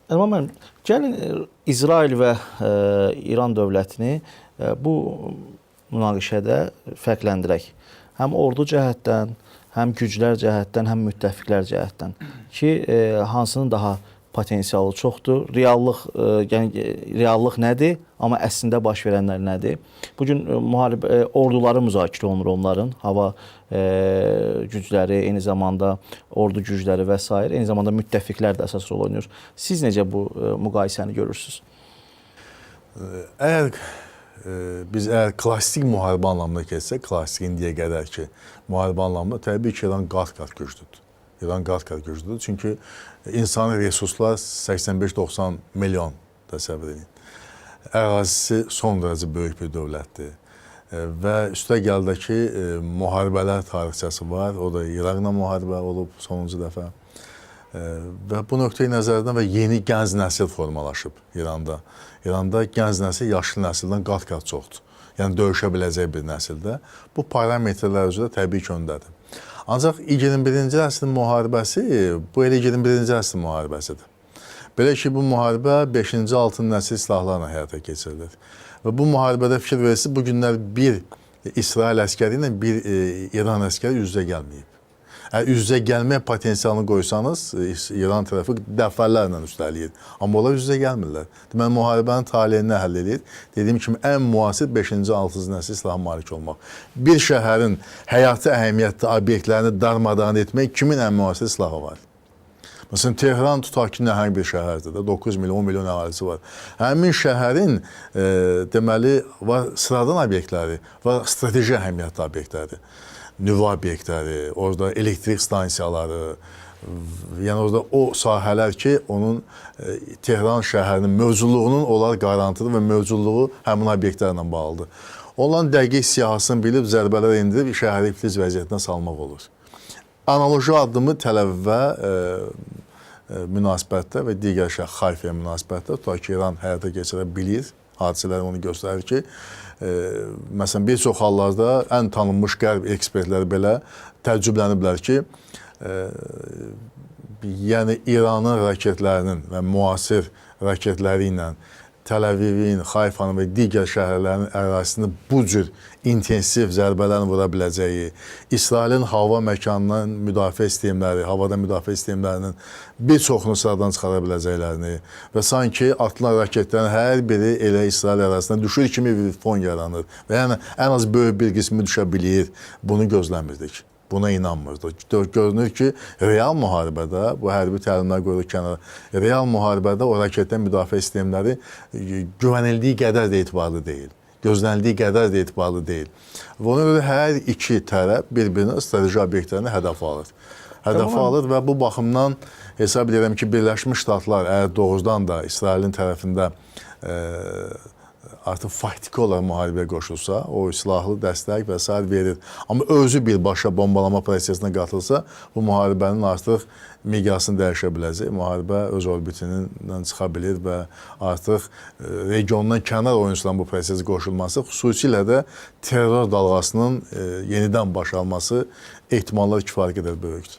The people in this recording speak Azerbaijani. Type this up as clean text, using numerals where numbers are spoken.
Amma gəlin İsrail və İran dövlətini bu münaqişədə fərqləndirək. Həm ordu cəhətdən, həm güclər cəhətdən, həm müttəfiqlər cəhətdən ki, hansının daha potensialı çoxdur, reallıq nədir, amma əslində baş verənlər nədir? Bugün müharibə orduları müzakirə olunur onların, hava gücləri, eyni zamanda ordu gücləri və s. eyni zamanda müttəfiqlər də əsas rol oynayır. Siz necə bu müqayisəni görürsünüz? Biz əgər klassik müharibə anlamına keçsək, klassik indiyə qədər ki, müharibə anlamında təbii ki, İran qat-qat güclüdür. İran qat-qat güclüdür. Çünki insani resurslar 85-90 milyon təsəvvür edin. Ərazisi son dərəcə böyük bir dövlətdir. Və üstəgəl də ki, müharibələr tarixçəsi var. O da İranla müharibə olub sonuncu dəfə. Və bu nöqteyi nəzərdən və yeni gənc nəsil formalaşıb İranda. İranda gənc nəsil yaşlı nəsildən qat-qat çoxdur. Yəni döyüşə biləcək bir nəsildə. Bu parametrlər üzrə təbii ki, öndədir. Ancaq 21-ci əsrin müharibəsi, bu elə 21-ci əsrin müharibəsidir. Belə ki, bu müharibə 5-ci, 6-cı nəsil silahlarla həyata keçirilir. Və bu müharibədə fikir verirsiniz, bu günlər bir İsrail əskəri ilə bir İran əskəri üz-üzə gəlməyib. Əgər üz-üzə gəlmək potensialını qoysanız, İran tərəfi dəfələrlə üstələyir. Amma onlar üz-üzə gəlmirlər. Deməli, müharibənin taleyini həll edir. Dediyim kimi, ən müasir 5-ci, 6-cı nəsil silaha malik olmaq. Bir şəhərin həyati əhəmiyyətli obyektlərini darmadağın etmək kimin ən müasir silahı var? Məsələn, Tehran tutaq ki, nəhəng bir şəhərdir də, 9 milyon, 10 milyon əhalisi var. Həmin şəhərin, deməli, var sıradan obyektləri, var strateji əhəmiyyətli obyektləri. Nüvə obyektləri, orada elektrik stansiyaları, yəni orada o sahələr ki, onun Tehran şəhərinin mövcudluğunun onlar qarantıdır və mövcudluğu həmin obyektlərlə bağlıdır. Onların dəqiq siyahısını bilib, zərbələr indirib, şəhəri iflic vəziyyətinə salmaq olur. Analoji addımı Təl-Əvivə münasibətdə və digər Xayfaya münasibətdə tutaq ki, İran həyata keçirə bilir. Hadisələr onu göstərir ki, məsələn, bir çox hallarda ən tanınmış qərb ekspertləri belə təəccübləniblər ki, yəni İranın raketlərinin və müasir raketləri ilə Təl-Əvivin, Xayfanın və digər şəhərlərin ərazisində bu cür intensiv zərbələrini vura biləcəyi, İsrailin hava məkanından müdafiə sistemləri, havada müdafiə sistemlərinin bir çoxunu sıradan çıxara biləcəklərini və sanki atılan raketlərin hər biri elə İsrail ərazisində düşür kimi bir fon yaranır və yəni ən az böyük bir qismi düşə bilir, bunu gözləmirdik. Buna inanmırdı. Görünür ki, real müharibədə, bu hərbi təlimlər qoyulur kənara, real müharibədə o raketdən müdafiə sistemləri güvənildiyi qədər də etibarlı deyil. Gözlənildiyi qədər də etibarlı deyil. Və ona görə hər iki tərəf bir-birinin strateji obyektlərini hədəf alır. Hədəf alır və bu baxımdan hesab edirəm ki, Birləşmiş Ştatlar əgər doğrudan da İsrailin tərəfində artıq faktiki olaraq müharibəyə qoşulsa, o silahlı dəstək və s. verir. Amma özü birbaşa bombalama prosesinə qatılsa, bu müharibənin artıq miqyasını dəyişə biləcək. Müharibə öz orbitindən çıxa bilir və artıq regiondan kənar oyunçuların bu prosesi qoşulması, xüsusilə də terror dalğasının yenidən baş alması ehtimallar kifayət qədər böyükdür.